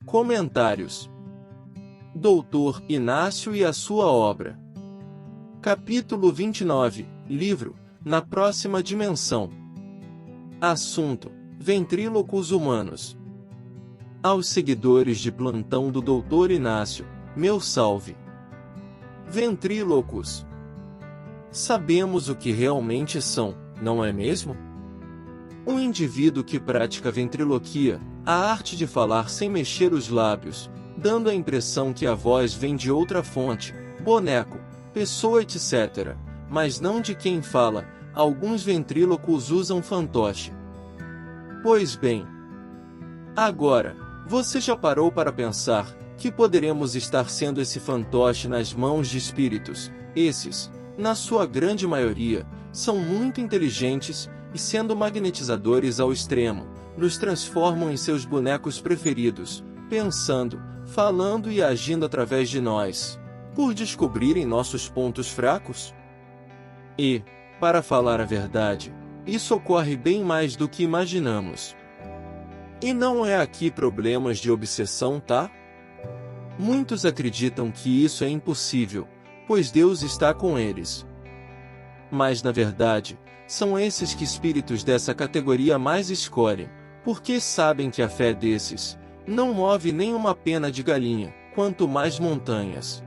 Comentários. Doutor Inácio e a sua obra. Capítulo 29, livro, Na Próxima Dimensão. Assunto, ventrílocos humanos. Aos seguidores de plantão do Doutor Inácio, meu salve. Ventrílocos. Sabemos o que realmente são, não é mesmo? Um indivíduo que pratica ventriloquia, a arte de falar sem mexer os lábios, dando a impressão que a voz vem de outra fonte, boneco, pessoa etc., mas não de quem fala. Alguns ventrílocos usam fantoche. Pois bem. Agora, você já parou para pensar que poderemos estar sendo esse fantoche nas mãos de espíritos? Esses, na sua grande maioria, são muito inteligentes e, sendo magnetizadores ao extremo, nos transformam em seus bonecos preferidos, pensando, falando e agindo através de nós, por descobrirem nossos pontos fracos? E, para falar a verdade, isso ocorre bem mais do que imaginamos. E não é aqui problemas de obsessão, tá? Muitos acreditam que isso é impossível, pois Deus está com eles. Mas na verdade, são esses que espíritos dessa categoria mais escolhem, porque sabem que a fé desses não move nem uma pena de galinha, quanto mais montanhas.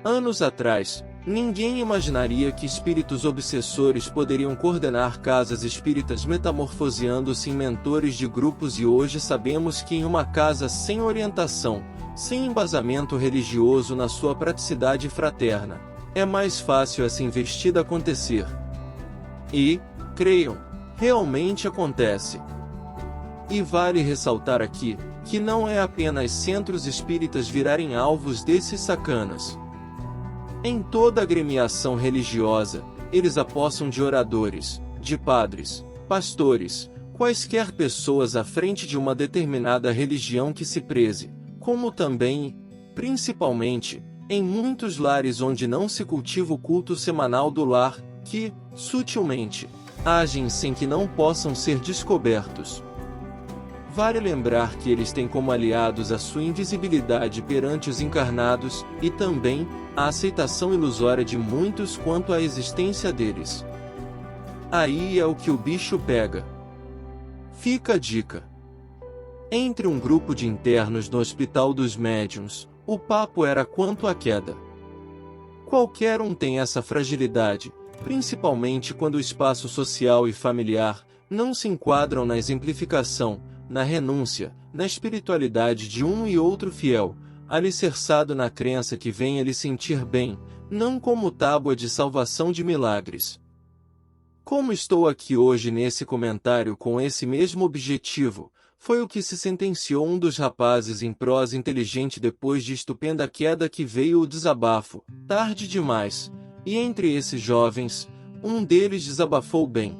Anos atrás, ninguém imaginaria que espíritos obsessores poderiam coordenar casas espíritas metamorfoseando-se em mentores de grupos, e hoje sabemos que em uma casa sem orientação, sem embasamento religioso na sua praticidade fraterna, é mais fácil essa investida acontecer. E, creiam, realmente acontece. E vale ressaltar aqui, que não é apenas centros espíritas virarem alvos desses sacanas. Em toda agremiação religiosa, eles apossam de oradores, de padres, pastores, quaisquer pessoas à frente de uma determinada religião que se preze, como também, principalmente, em muitos lares onde não se cultiva o culto semanal do lar, que, sutilmente, agem sem que não possam ser descobertos. Vale lembrar que eles têm como aliados a sua invisibilidade perante os encarnados, e também, a aceitação ilusória de muitos quanto à existência deles. Aí é o que o bicho pega. Fica a dica. Entre um grupo de internos no Hospital dos Médiuns, o papo era quanto à queda. Qualquer um tem essa fragilidade, principalmente quando o espaço social e familiar não se enquadram na exemplificação, na renúncia, na espiritualidade de um e outro fiel, alicerçado na crença que venha lhe sentir bem, não como tábua de salvação de milagres. Como estou aqui hoje nesse comentário com esse mesmo objetivo, foi o que se sentenciou um dos rapazes em prosa inteligente depois de estupenda queda que veio o desabafo, tarde demais, e entre esses jovens, um deles desabafou bem.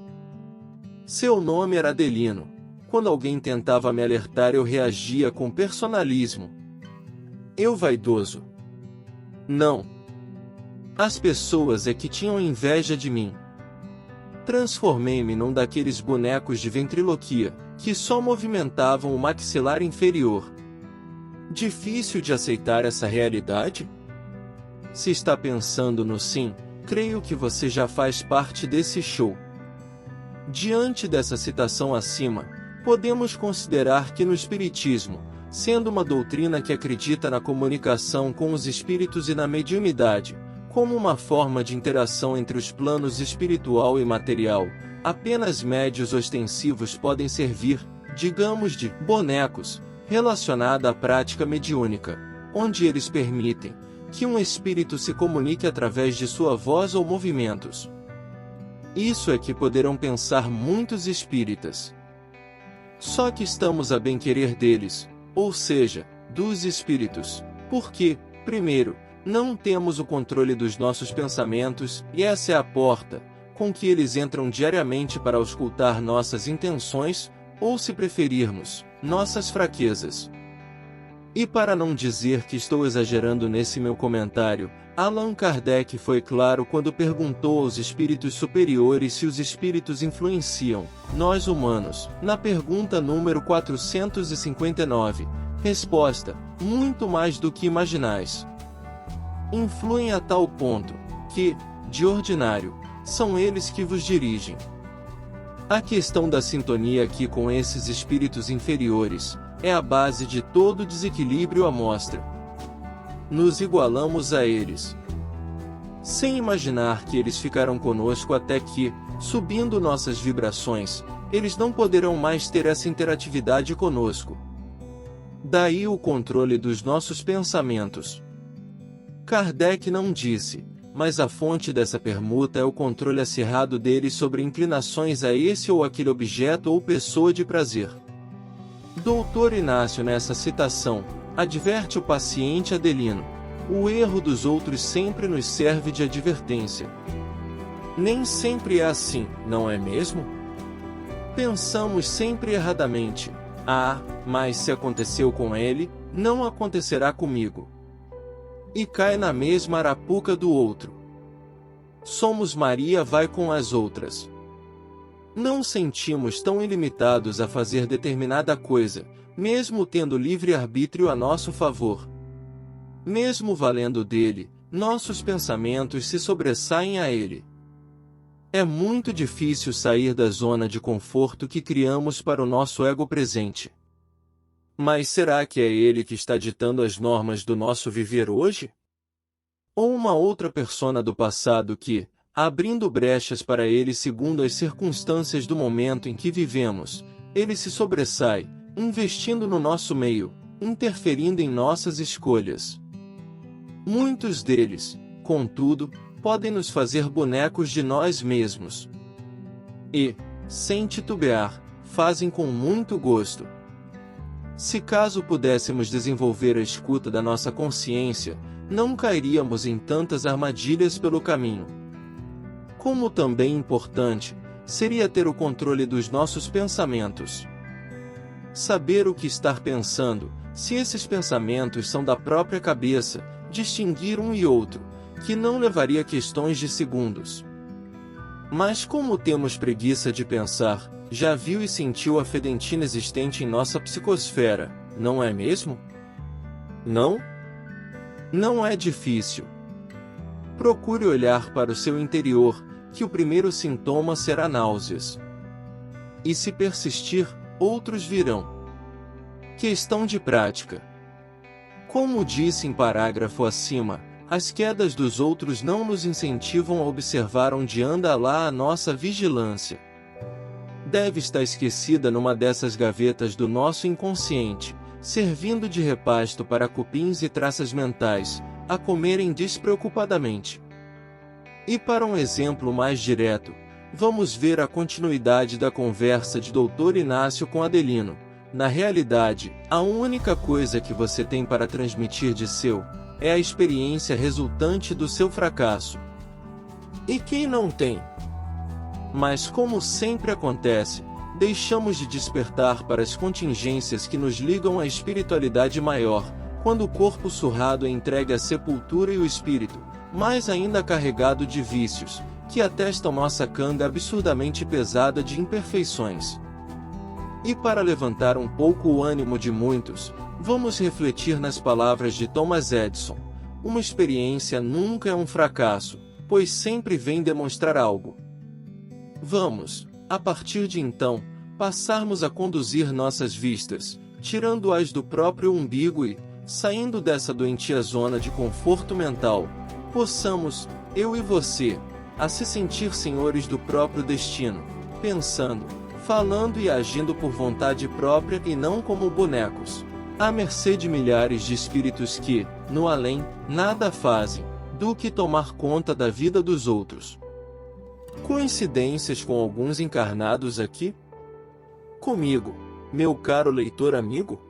Seu nome era Adelino. Quando alguém tentava me alertar, eu reagia com personalismo. Eu vaidoso? Não. As pessoas é que tinham inveja de mim. Transformei-me num daqueles bonecos de ventriloquia, que só movimentavam o maxilar inferior. Difícil de aceitar essa realidade? Se está pensando no sim, creio que você já faz parte desse show. Diante dessa citação acima, podemos considerar que no Espiritismo, sendo uma doutrina que acredita na comunicação com os espíritos e na mediunidade, como uma forma de interação entre os planos espiritual e material, apenas médios ostensivos podem servir, digamos, de bonecos, relacionada à prática mediúnica, onde eles permitem que um espírito se comunique através de sua voz ou movimentos. Isso é que poderão pensar muitos espíritas. Só que estamos a bem-querer deles, ou seja, dos espíritos, porque, primeiro, não temos o controle dos nossos pensamentos, e essa é a porta com que eles entram diariamente para auscultar nossas intenções, ou se preferirmos, nossas fraquezas. E para não dizer que estou exagerando nesse meu comentário, Allan Kardec foi claro quando perguntou aos espíritos superiores se os espíritos influenciam nós humanos, na pergunta número 459, Resposta: muito mais do que imaginais. Influem a tal ponto que, de ordinário, são eles que vos dirigem. A questão da sintonia aqui com esses espíritos inferiores é a base de todo desequilíbrio à mostra. Nos igualamos a eles, sem imaginar que eles ficarão conosco até que, subindo nossas vibrações, eles não poderão mais ter essa interatividade conosco. Daí o controle dos nossos pensamentos. Kardec não disse, mas a fonte dessa permuta é o controle acirrado deles sobre inclinações a esse ou aquele objeto ou pessoa de prazer. Doutor Inácio, nessa citação, adverte o paciente Adelino: o erro dos outros sempre nos serve de advertência. Nem sempre é assim, não é mesmo? Pensamos sempre erradamente: ah, mas se aconteceu com ele, não acontecerá comigo. E cai na mesma arapuca do outro. Somos Maria vai com as outras. Não sentimos tão ilimitados a fazer determinada coisa, mesmo tendo livre-arbítrio a nosso favor. Mesmo valendo dele, nossos pensamentos se sobressaem a ele. É muito difícil sair da zona de conforto que criamos para o nosso ego presente. Mas será que é ele que está ditando as normas do nosso viver hoje? Ou uma outra persona do passado que, abrindo brechas para ele segundo as circunstâncias do momento em que vivemos, ele se sobressai, investindo no nosso meio, interferindo em nossas escolhas. Muitos deles, contudo, podem nos fazer bonecos de nós mesmos. E, sem titubear, fazem com muito gosto. Se caso pudéssemos desenvolver a escuta da nossa consciência, não cairíamos em tantas armadilhas pelo caminho. Como também importante, seria ter o controle dos nossos pensamentos. Saber o que estar pensando, se esses pensamentos são da própria cabeça, distinguir um e outro, que não levaria questões de segundos. Mas como temos preguiça de pensar, já viu e sentiu a fedentina existente em nossa psicosfera, não é mesmo? Não? Não é difícil. Procure olhar para o seu interior, que o primeiro sintoma será náuseas. E se persistir, outros virão. Questão de prática. Como disse em parágrafo acima, as quedas dos outros não nos incentivam a observar onde anda lá a nossa vigilância. Deve estar esquecida numa dessas gavetas do nosso inconsciente, servindo de repasto para cupins e traças mentais, a comerem despreocupadamente. E para um exemplo mais direto, vamos ver a continuidade da conversa de Dr. Inácio com Adelino. Na realidade, a única coisa que você tem para transmitir de seu, é a experiência resultante do seu fracasso. E quem não tem? Mas como sempre acontece, deixamos de despertar para as contingências que nos ligam à espiritualidade maior, quando o corpo surrado é entregue à sepultura e o espírito, mais ainda carregado de vícios, que atestam nossa canga absurdamente pesada de imperfeições. E para levantar um pouco o ânimo de muitos, vamos refletir nas palavras de Thomas Edison: uma experiência nunca é um fracasso, pois sempre vem demonstrar algo. Vamos, a partir de então, passarmos a conduzir nossas vistas, tirando-as do próprio umbigo e, saindo dessa doentia zona de conforto mental, possamos, eu e você, a se sentir senhores do próprio destino, pensando, falando e agindo por vontade própria e não como bonecos, à mercê de milhares de espíritos que, no além, nada fazem, do que tomar conta da vida dos outros. Coincidências com alguns encarnados aqui? Comigo, meu caro leitor amigo?